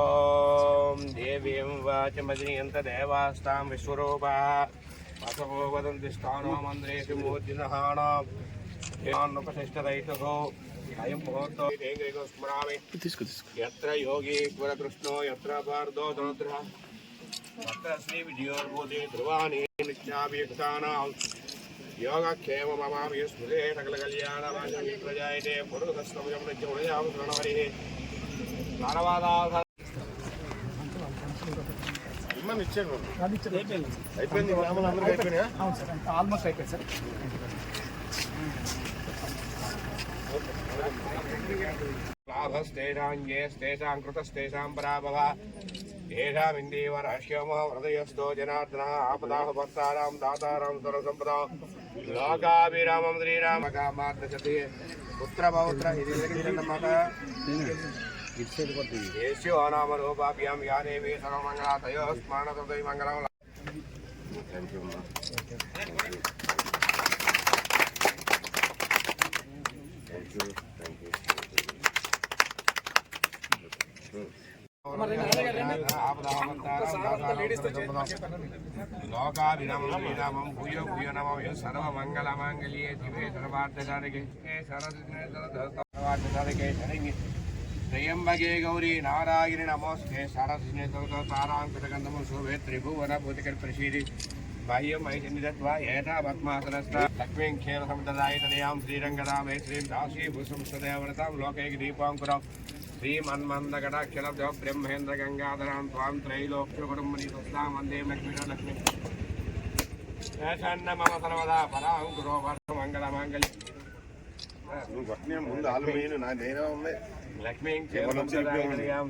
ఓం దేవీం వాచమదినియంత దేవాస్తాం విశ్వరూపా వసవో వదంతి స్థానో మంద్రేషు మూర్తినహానాం దేవాన్నుపశిష్టరైతగో అయం ముహూర్తో దేంగ్రిగో స్మరామి యత్ర యోగి గురకృష్ణో యత్ర పార్దో ధనుద్ర యత్ర శ్రీ విజయోర్భూతి ధ్రువాణి నిత్యాభియుక్తానాం యోగక్షేమ మమామి స్మృతే సకల కళ్యాణమాజీ ప్రజాయతే పురుషస్తమయం నిత్యముదయాం ప్రణవరి ధన్యవాదాలు. అయిపోయింది ఆల్మోస్ట్ అయిపోయింది సార్. లాభస్తేషాంగే స్తేషాం కృతస్తేషాం పరాభవ ఏషామిందేవ రహస్యమో హృదయస్థో జనార్దన ఆపదాహ భక్తారాం దాతారాం సర్వసంపదా లోకాభిరామం శ్రీరామకామార్థసతే పుత్రపౌత్ర హిరిమక येष्यो नाम रूपाभ्यां या देवी सर्वमंगला तयो स्मरणतदै मंगलं. लोकाभिरामं श्रीरामं भूयो भूयो नमः सर्वमंगलमांगल्ये शिवे सर्वार्थसाधके सर्वार्थसाधके शरण्ये त्र्यंबके गौरी नारायणि नमोस्ते सारस्वती तारांकुशगंधम शोभे त्रिभुवन भूतिकर प्रसीदि बाह्यं ऐशनिदत्वा एता पद्मासनस्थ लक्ष्मीं क्षीरसमुद्रदायितनयां श्रीरङ्गदामे श्रीं दासी भूसंसदयव्रतां लोकैक दीपाङ्कुरं श्रीमन्मन्दकटाक्षलब्धो ब्रह्मेन्द्र गंगाधरां त्वां त्रैलोक्यकुटुम्बनि तस्तां वन्दे लक्ष्मी प्रसन्न मम सर्वदा पराङ्कुरो वर्षमङ्गलमाङ्गल्ये ముందు ఆల్మీను నా నేనే ఉంది లక్ష్మీ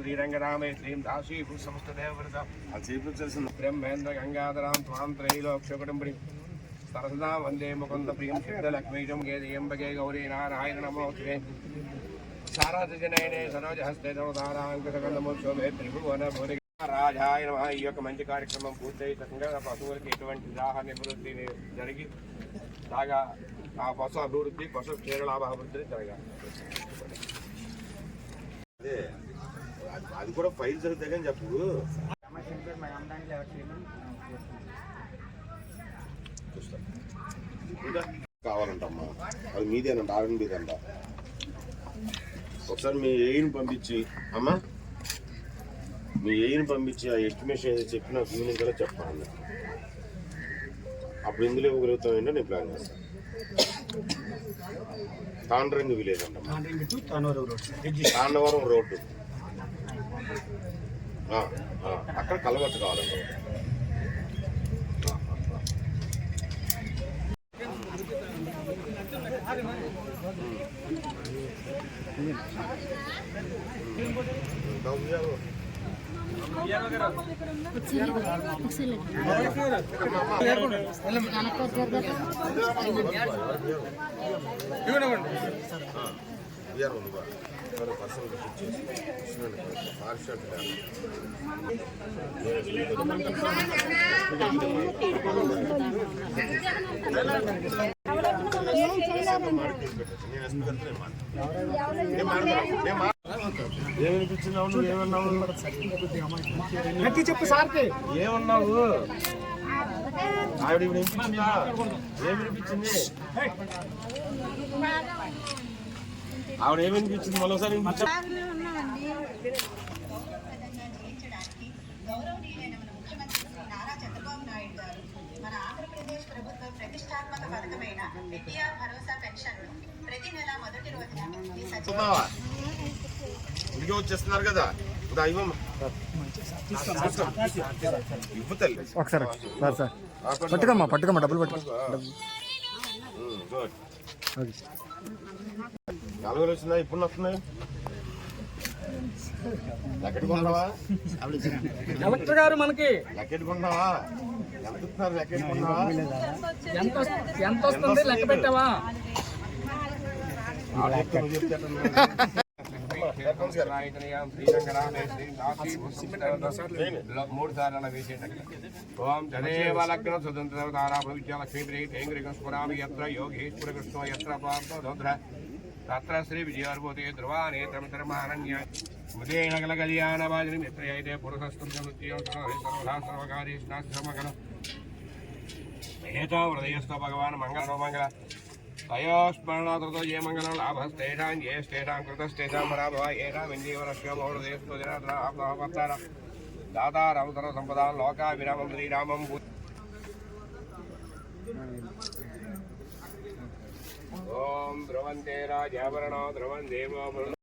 శ్రీరంగరామే శ్రీం దాసీ సమస్త దేవవ్రత బ్రహ్మేంద్ర గంగాధరాం త్వాం త్రైలోక్యకుటుంబి సరసదా వందే ముకుంద ప్రియం సిద్ధ లక్ష్మీజం గేయంబగే గౌరీ నారాయణ నమోస్తే సారాజనయనే సరోజహస్తే ధారాంకుశోభే త్రిభువన భూరి రాజాయ నమః. ఈ యొక్క మంచి కార్యక్రమం పూర్తయి చక్కగా పశువులకి ఎటువంటి దాహ నివృత్తి జరిగి బాగా ఆ పశు అభివృద్ధి పశు క్షీరలాభ అభివృద్ధి జరగాలి. అదే అది కూడా ఫైల్ జరుగుతాయని చెప్పు కావాలంటమ్మా. అది మీదేనంట ఆర్ఎన్బిదంట. ఒకసారి మీ ఏఈని పంపించి అమ్మా మీ ఏఈని పంపించి ఆ ఎస్టిమేషన్ ఏదో చెప్పిన ఈవినింగ్ కూడా చెప్పాలి. అప్పుడు ఇందులో ఇవ్వగలుగుతామంటే నేను ప్లాన్ చేస్తాను. తాండ్రంగి విలేజ్ అంట, తాండవరం రోడ్డు అక్కడ కలవట్టు కావాలంట. ఏమనిపించినావు నువ్వు? ఏమన్నావు? చెప్పు సార్కి ఏమన్నావు? ఆవిడ వినిపించిందా? ఏమనిపించింది? ఆవిడ ఏమనిపించింది? మరోసారి ప్రతిష్టాత్మక పథకమైన విద్యా భరోసా పెన్షన్ ప్రతి నెల మొదటి రోజున ఇంటికి వచ్చేస్తున్నారు కదా. ఒకసారి పట్టుకమ్మా పట్టుకమ్మా డబ్బులు పట్టుకో. నాలుగు వచ్చిందా? ఇప్పుడు వస్తున్నాయి. లెక్కెట్ కొన్నావా? కలెక్టర్ గారు మనకి లెక్కెట్ కొన్నావా? ఎంత ఇస్తున్నారు? లెక్కెట్ కొన్నావా? ఎంత వస్తుంది లెక్క పెట్టావా? మూడు సార్లు వేసేటట్టు ఓం తదేవ లగ్న స్వతంత్ర విద్యాలక్ష్మీ స్ఫురామి యత్ర యోగేశ్వర కృష్ణ యత్ర పార్థ तत्र श्री विजयार्भूते ध्रुवानेत्रमित्रमानन्य मुदेन कलकल्याणवाजिनि मित्रयैते पुरुषस्तुल्यमृत्यो सर्वदा सर्वकार्येष्णाश्रमकल हेता हृदयस्थ भगवान् मङ्गलो मङ्गल तयोस्मरणादृतो ये मङ्गलं लाभस्तेषां येष्टेषां कृतस्तेषां पराभव येषां इन्दीवरस्य बहुहृदयस्तु जनार्दनाप्तवत्तर दातारं सर्वसम्पदां लोकाभिरामं श्रीरामं ओम ध्रुवन्ते राजावरणो ध्रुवन् देवो